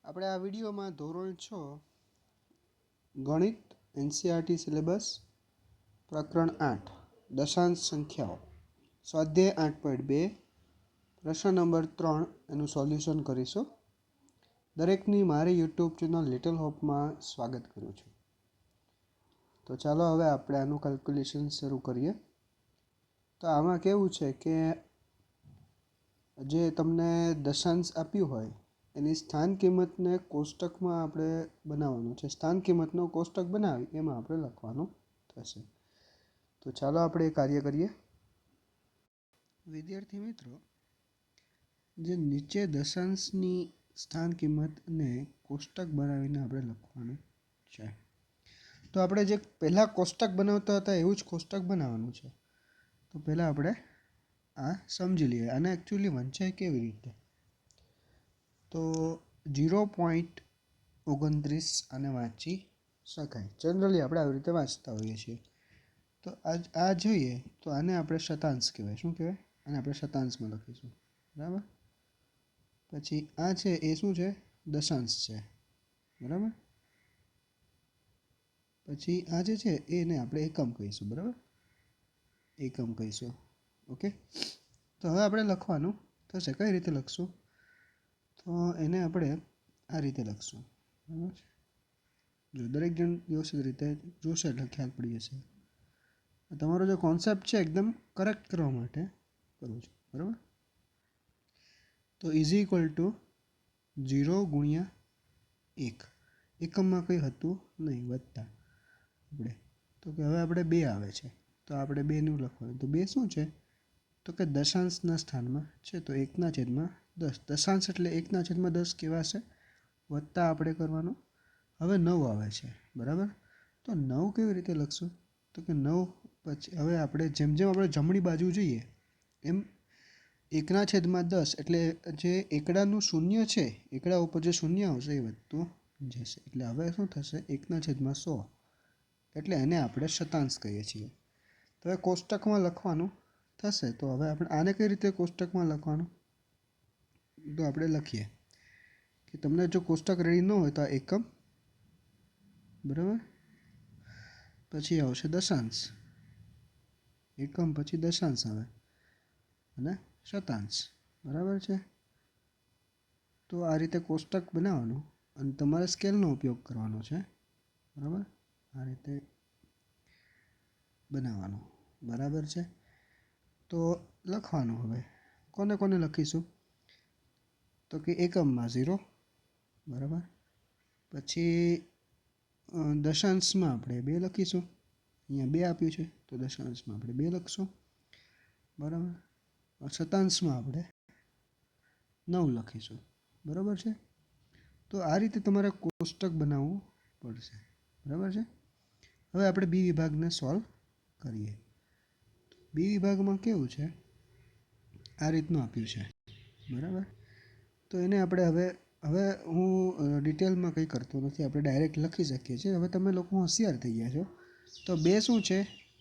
આપણે આ વિડીયોમાં ધોરણ 6 ગણિત એનસીઈઆરટી સિલેબસ પ્રકરણ 8 દશાંશ સંખ્યાઓ સ્વાધ્યાય 8.2 પ્રશ્ન નંબર 3 એનું સોલ્યુશન કરીશું. દરેકની મારી યુટ્યુબ ચેનલ લિટલ હોપમાં સ્વાગત કરું છું. તો ચાલો હવે આપણે આનું કેલ્ક્યુલેશન શરૂ કરીએ. તો આમાં કેવું છે કે જે તમને દશાંશ આપ્યું હોય એની સ્થાન કિંમતને કોષ્ટકમાં આપણે બનાવવાનું છે. સ્થાન કિંમતનો કોષ્ટક બનાવી એમાં આપણે લખવાનું થશે. તો ચાલો આપણે એ કાર્ય કરીએ. વિદ્યાર્થી મિત્રો, જે નીચે દશાંશની સ્થાન કિંમતને કોષ્ટક બનાવીને આપણે લખવાનું છે. તો આપણે જે પહેલાં કોષ્ટક બનાવતા હતા એવું જ કોષ્ટક બનાવવાનું છે. તો પહેલાં આપણે આ સમજી લઈએ. આને એકચ્યુઅલી વંચાય કેવી રીતે. તો 0.29 આને વાંચી શકાય. જનરલી આપણે આવી રીતે વાંચતા હોઈએ છીએ. તો આ જોઈએ તો આને આપણે શતાંશ કહેવાય. શું કહેવાય? આને આપણે શતાંશમાં લખીશું. બરાબર. પછી આ છે એ શું છે? દશાંશ છે. બરાબર. પછી આ જે છે એને આપણે એકમ કહીશું. બરાબર, એકમ કહીશું. ઓકે. તો હવે આપણે લખવાનું થશે. કઈ રીતે લખશું? તો એને આપણે આ રીતે લખશું. બરાબર. જો દરેક જણ વ્યવસ્થિત રીતે જોશે એટલે ખ્યાલ પડી જશે. તમારો જે કોન્સેપ્ટ છે એકદમ કરેક્ટ કરવા માટે કરું છું. બરાબર. તો ઇઝ ઇક્વલ ટુ 0 ગુણ્યા 1. એકમમાં કંઈ હતું નહીં, વત્તા આપણે તો કે હવે આપણે 2 આવે છે તો આપણે 2નું લખવાનું. તો 2 શું છે? તો કે દશાંશના સ્થાનમાં છે તો 1/10. દશાંશ એટલે 1/10 કેવા છે? વત્તા આપણે કરવાનું. હવે 9 આવે છે. બરાબર. તો 9 કેવી રીતે લખશું? તો કે 9 પછી હવે આપણે જેમ જેમ આપણે જમણી બાજુ જઈએ એમ 1/10 એટલે જે એકડાનું શૂન્ય છે, એકડા ઉપર જે શૂન્ય આવશે એ વધતું જશે. એટલે હવે શું થશે? 1/100 એટલે એને આપણે શતાંશ કહીએ છીએ. તો હવે કોષ્ટકમાં લખવાનું થશે. તો હવે આપણે આને કઈ રીતે કોષ્ટકમાં લખવાનું? તો આપણે લખીએ કે તમને જો કોષ્ટક રેડી ન હોય તો આ એકમ, બરાબર, પછી આવશે દશાંશ, એકમ પછી દશાંશ આવે અને શતાંશ. બરાબર છે. તો આ રીતે કોષ્ટક બનાવવાનું અને તમારે સ્કેલનો ઉપયોગ કરવાનો છે. બરાબર, આ રીતે બનાવવાનું. બરાબર છે. તો લખવાનું હવે કોને કોને લખીશું? તો કે એકમમાં 0. બરાબર. પછી દશાંશમાં આપણે 2 લખીશું. અહીંયા 2 આપ્યું છે તો દશાંશમાં આપણે 2 લખશું. બરાબર. શતાંશમાં આપણે 9 લખીશું. બરાબર છે. તો આ રીતે તમારે કોષ્ટક બનાવવું પડશે. બરાબર છે. હવે આપણે બી વિભાગને સોલ્વ કરીએ. બી વિભાગમાં કેવું છે? આ રીતનું આપ્યું છે. બરાબર. તો એને આપણે હવે હું ડિટેલમાં કંઈ કરતો નથી, આપણે ડાયરેક્ટ લખી શકીએ છીએ. હવે તમે લોકો હોશિયાર થઈ ગયા છો. તો 2 શું છે?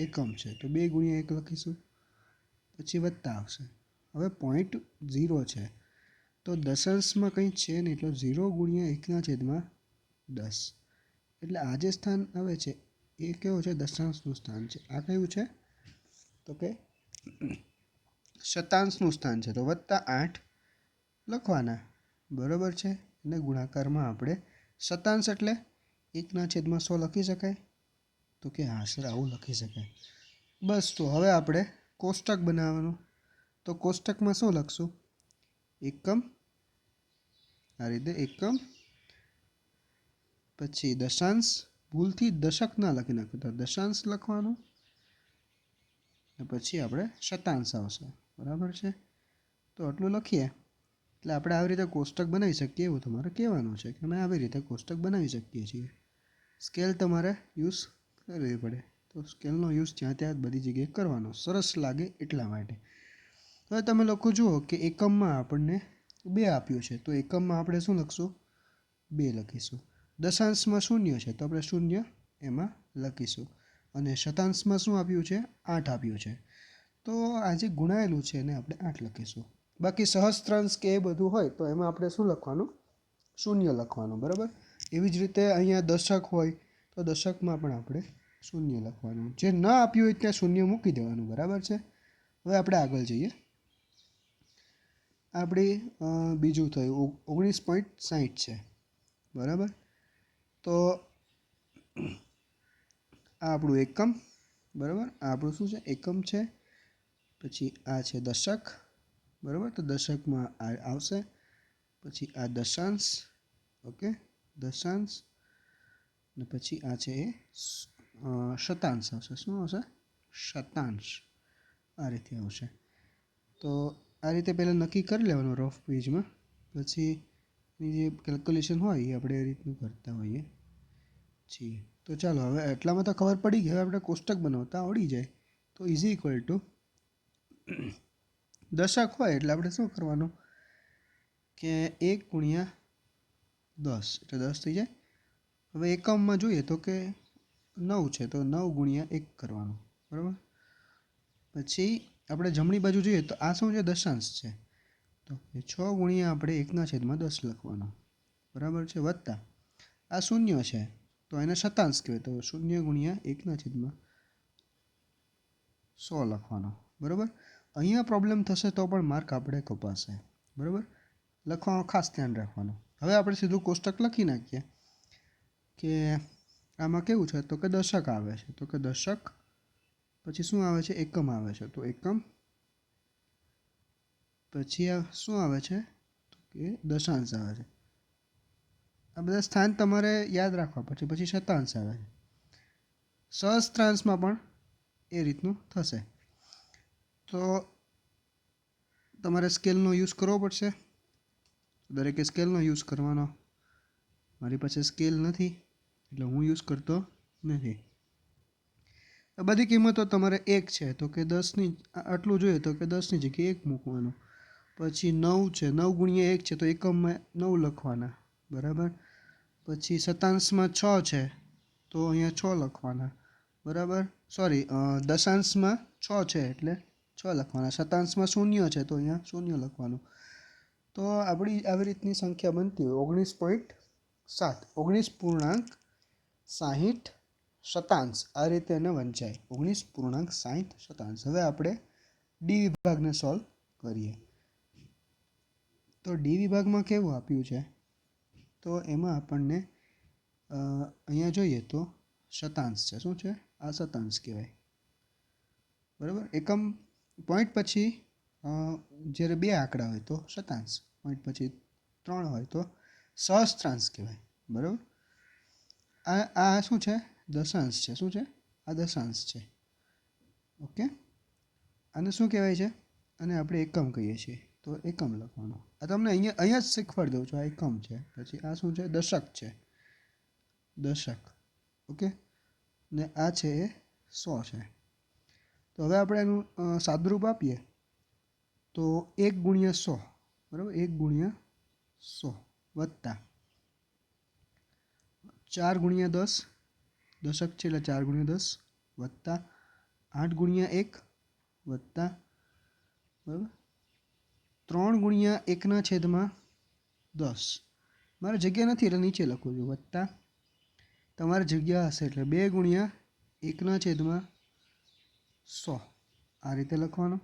એકમ છે તો 2 ગુણ્યા 1 લખીશું. પછી વત્તા આવશે. હવે 0.0 છે તો દશાંશમાં કંઈ છે નહીં એટલે 0 ગુણ્યા 1/10. એટલે આ જે સ્થાન આવે છે એ કેવું છે? દશાંશનું સ્થાન છે. આ કયું છે? તો કે શતાંશનું સ્થાન છે. તો +8 લખવાના. બરાબર છે. અને ગુણાકારમાં આપણે શતાંશ એટલે 1/100 લખી શકાય. તો કે હા સર, આવું લખી શકાય. બસ. તો હવે આપણે કોષ્ટક બનાવવાનું. તો કોષ્ટકમાં શું લખશું? એકમ, આ રીતે એકમ, પછી દશાંશ, ભૂલથી દશક ના લખી નાખ્યું તો દશાંશ લખવાનું, પછી આપણે શતાંશ આવશે. બરાબર છે. તો આટલું લખીએ એટલે આપણે આવી રીતે કોષ્ટક બનાવી શકીએ એવું તમારે કહેવાનું છે કે અમે આવી રીતે કોષ્ટક બનાવી શકીએ છીએ. સ્કેલ તમારે યુઝ કરવી પડે. તો સ્કેલનો યુઝ ત્યાં બધી જગ્યાએ કરવાનો, સરસ લાગે એટલા માટે. હવે તમે લોકો જુઓ કે એકમમાં આપણને 2 આપ્યું છે તો એકમમાં આપણે શું લખશું? 2 લખીશું. દશાંશમાં 0 છે તો આપણે 0 એમાં લખીશું. અને શતાંશમાં શું આપ્યું છે? 8 આપ્યું છે તો આ જે ગુણાયેલું છે એને આપણે 8 લખીશું. બાકી સહસ્ત્રાંશ કે એ બધું હોય તો એમાં આપણે શું લખવાનું? શૂન્ય લખવાનું, બરાબર. એવી જ રીતે અહીંયા દશક હોય તો દશકમાં પણ આપણે શૂન્ય લખવાનું. જે ન આપ્યું હોય ત્યાં શૂન્ય મૂકી દેવાનું, બરાબર છે. હવે આપણે આગળ જઈએ. આપણી બીજું થયું 19.60 છે, બરાબર. તો આ આપણું એકમ, બરાબર. આ આપણું શું છે? એકમ છે. પછી આ છે દશક, બરાબર. તો દશકમાં આ આવશે. પછી આ દશાંશ, ઓકે, દશાંશ. ને પછી આ છે એ શતાંશ આવશે. શું આવશે? શતાંશ. આ રીતે આવશે. તો આ રીતે પહેલાં નક્કી કરી લેવાનું રફ પેજમાં. પછી જે કેલ્ક્યુલેશન હોય એ આપણે એ રીતનું કરતા હોઈએ છીએ. તો ચાલો, હવે એટલામાં તો ખબર પડી ગઈ. હવે આપણે કોષ્ટક બનાવતા આવડી જાય તો ઇઝ ઇક્વલ ટુ દશક હોય એટલે આપણે શું કરવાનું કે 1 ગુણ્યા 10 એટલે 10 થઈ જાય. હવે એકમમાં જોઈએ તો કે 9 છે તો 9 ગુણ્યા 1 કરવાનું, બરાબર. પછી આપણે જમણી બાજુ જોઈએ તો આ શું છે? દશાંશ છે. તો 6 ગુણ્યા આપણે 1/10 લખવાનો, બરાબર છે. વત્તા આ શૂન્ય છે તો એને શતાંશ કહેવાય. તો 0 ગુણ્યા 1/100 લખવાનો, બરાબર. અહીંયા પ્રોબ્લેમ થશે તો પણ માર્ક આપણે કપાશે, બરાબર. લખવામાં ખાસ ધ્યાન રાખવાનું. હવે આપણે સીધું કોષ્ટક લખી નાખીએ કે આમાં કેવું છે તો કે દશક આવે છે. તો કે દશક પછી શું આવે છે? એકમ આવે છે. તો એકમ પછી આ શું આવે છે? તો કે દશાંશ આવે છે. આ બધા સ્થાન તમારે યાદ રાખવા પડશે. પછી શતાંશ આવે છે. સહસ્ત્રાંશમાં પણ એ રીતનું થશે. તો તમારે સ્કેલનો યુઝ કરવો પડશે. દરેકે સ્કેલનો યુઝ કરવાનો. મારી પાસે સ્કેલ નથી એટલે હું યુઝ કરતો નથી. બધી કિંમતો તમારે 1 છે તો કે 10ની આટલું જોઈએ તો કે 10ની જગ્યાએ 1 મૂકવાનું. પછી 9 છે, 9 ગુણ્યા 1 છે તો એકમમાં 9 લખવાના, બરાબર. પછી શતાંશમાં 6 છે તો અહીંયા 6 લખવાના, બરાબર. સોરી, દશાંશમાં 6 છે એટલે 6 લખવાના. શતાંશમાં 0 છે તો અહીંયા 0 લખવાનું. તો આપણી આવી રીતની સંખ્યા બનતી હોય 19.7, 19.60 શતાંશ. આ રીતે એને વંચાય 19.60 શતાંશ. હવે આપણે ડી વિભાગને સોલ્વ કરીએ. તો ડી વિભાગમાં કેવું આપ્યું છે તો એમાં આપણને અહીંયા જોઈએ તો શતાંશ છે. શું છે? આ શતાંશ કહેવાય, બરાબર. એકમ પોઈન્ટ પછી જ્યારે 2 આંકડા હોય તો શતાંશ, પોઈન્ટ પછી 3 હોય તો સહસ્ત્રાંશ કહેવાય, બરાબર. આ શું છે? દશાંશ છે. શું છે? આ દશાંશ છે, ઓકે. આને શું કહેવાય છે? અને આપણે એકમ કહીએ છીએ તો એકમ લખવાનો. આ તમને અહીંયા જ શીખવાડી દઉં છું. આ એકમ છે. પછી આ શું છે? દશક છે, દશક, ઓકે. ને આ છે એ 100 છે. તો હવે આપણે એનું સાદુરૂપ આપીએ તો 1 ગુણ્યા 100, બરાબર. 1 ગુણ્યા 100 વત્તા 4 ગુણ્યા 10, દશક છે એટલે 4 ગુણ્યા 10 વત્તા 8 ગુણ્યા 1 વત્તા, બરાબર, 3 ગુણ્યા 1/10. મારે જગ્યા નથી એટલે નીચે લખું છું. વત્તા તમારી જગ્યા હશે એટલે 2 ગુણ્યા 1/100. આ રીતે લખવાનું.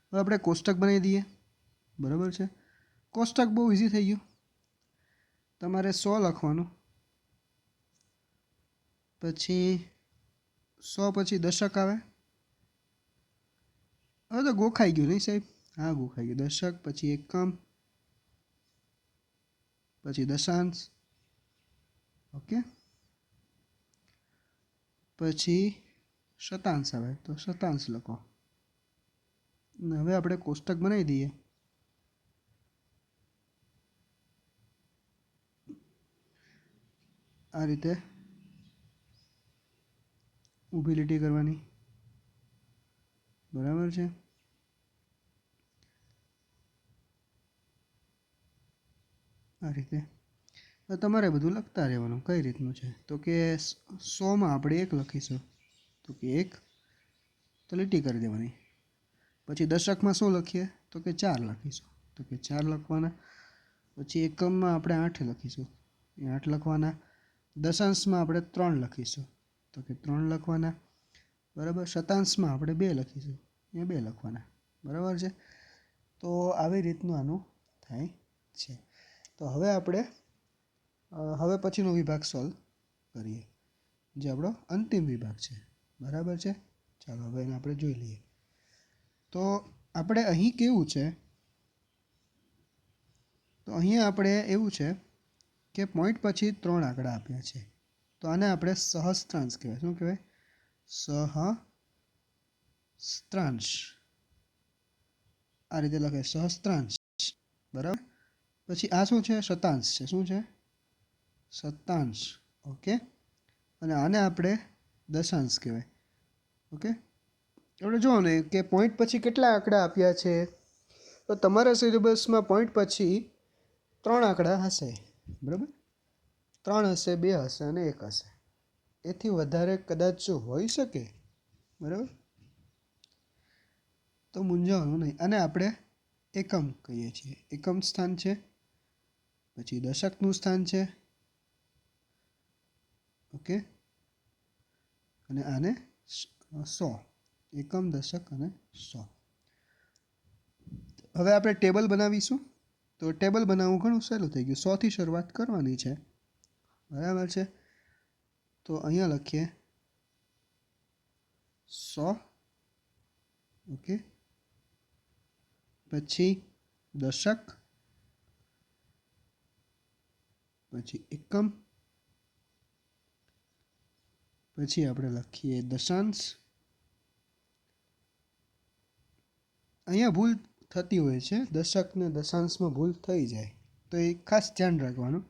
હવે આપણે કોષ્ટક બનાવી દઈએ, બરાબર છે. કોષ્ટક બહુ ઇઝી થઈ ગયું. તમારે 100 લખવાનું. પછી 100 પછી દશક આવે. હવે તો ગોખાઈ ગયું નહીં સાહેબ? હા, ગોખાઈ ગયું. દશક પછી એકમ પછી દશાંશ, ઓકે. પછી શતાંશ આવે તો શતાંશ લખો. હવે આપણે કોષ્ટક બનાવી દઈએ. આ રીતે ઊભી લીટી કરવાની, બરાબર છે. આ રીતે તમારે બધું લખતા રહેવાનું. કઈ રીતનું છે તો કે 100માં આપણે 1 લખીશું તો કે 1 તો લીટી કરી દેવાની. પછી દશકમાં શું લખીએ તો કે 4 લખીશું તો કે 4 લખવાના. પછી એકમમાં આપણે 8 લખીશું, એ 8 લખવાના. દશાંશમાં આપણે 3 લખીશું, તો કે 3 લખવાના. બરાબર. શતાંશમાં આપણે 2 લખીશું, એ 2 લખવાના. બરાબર છે. તો આવી રીતનું આનું થાય છે. તો હવે આપણે હવે પછીનો વિભાગ સોલ્વ કરીએ, જે આપણો અંતિમ વિભાગ છે. બરાબર છે. ચાલો હવે એને આપણે જોઈ લઈએ. તો આપણે અહીં કેવું છે, તો અહીંયા આપણે એવું છે કે પોઈન્ટ પછી 3 આંકડા આપ્યા છે. તો આને આપણે સહસ્ત્રાંશ કહેવાય. શું કહેવાય? સહસ્ત્રાંશ. આ રીતે લખે સહસ્ત્રાંશ. બરાબર. પછી આ શું છે? શતાંશ છે. શું છે? શતાંશ. ઓકે. અને આને આપણે દશાંશ કહેવાય. ઓકે. આપણે જોવો ને કે પોઈન્ટ પછી કેટલા આંકડા આપ્યા છે, તો તમારા સિલેબસમાં પોઈન્ટ પછી 3 આંકડા હશે. બરાબર. 3 હશે, 2 હશે અને 1 હશે. એથી વધારે કદાચ જો હોઈ શકે. બરાબર. તો મૂંઝાવાનું નહીં. અને આપણે એકમ કહીએ છીએ. એકમ સ્થાન છે, પછી દશકનું સ્થાન છે. ઓકે. અને આને 100. એકમ, દશક અને 100. હવે આપણે ટેબલ બનાવીશું. તો ટેબલ બનાવવું ઘણું સહેલું થઈ ગયું. 100 થી શરૂઆત કરવાની છે. બરાબર છે. તો અહીંયા લખીએ 100. ઓકે. પછી દશક, પછી એકમ, પછી આપણે લખીએ દશાંશ. અહીંયા ભૂલ થતી હોય છે, દશક ને દશાંશમાં ભૂલ થઈ જાય, તો એ ખાસ ધ્યાન રાખવાનું.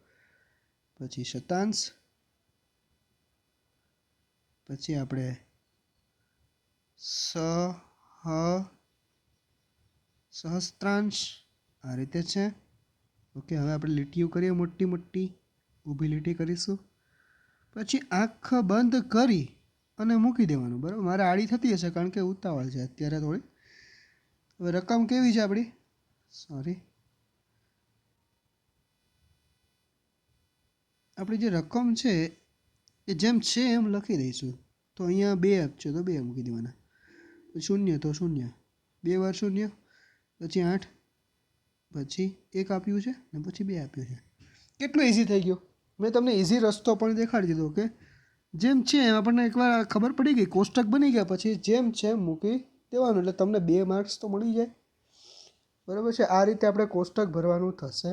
પછી શતાંશ, પછી આપણે સહસ્ત્રાંશ. આ રીતે છે. ઓકે. હવે આપણે લીટીઓ કરીએ, મોટી મોટી ઊભી લીટી કરીશું. પછી આંખ બંધ કરી અને મૂકી દેવાનું. બરાબર. મારે આડી થતી હશે કારણ કે ઉતાવળ છે અત્યારે થોડી. હવે રકમ કેવી છે આપણી? આપણી જે રકમ છે એ જેમ છે એમ લખી દઈશું. તો અહીંયા 2 આપશે તો 2 મૂકી દેવાના, 0 તો 0, 2 વાર 0, પછી 8, પછી 1 આપ્યું છે ને પછી 2 આપ્યું છે. કેટલું ઇઝી થઈ ગયું. મેં તમને ઇઝી રસ્તો પણ દેખાડી દીધો કે જેમ છે એમ આપણને એકવાર ખબર પડી ગઈ, કોષ્ટક બની ગયા, પછી જેમ છે એમ મૂકી દેવાનું, એટલે તમને 2 માર્ક્સ તો મળી જાય. બરાબર છે. આ રીતે આપણે કોષ્ટક ભરવાનું થશે.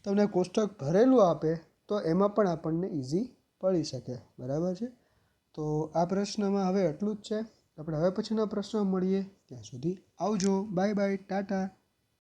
તમને કોષ્ટક ભરેલું આપે તો એમાં પણ આપણને ઇઝી પડી શકે. બરાબર છે. તો આ પ્રશ્નમાં હવે એટલું જ છે. આપણે હવે પછીના પ્રશ્નમાં મળીએ. ત્યાં સુધી આવજો. Bye bye. ટાટા.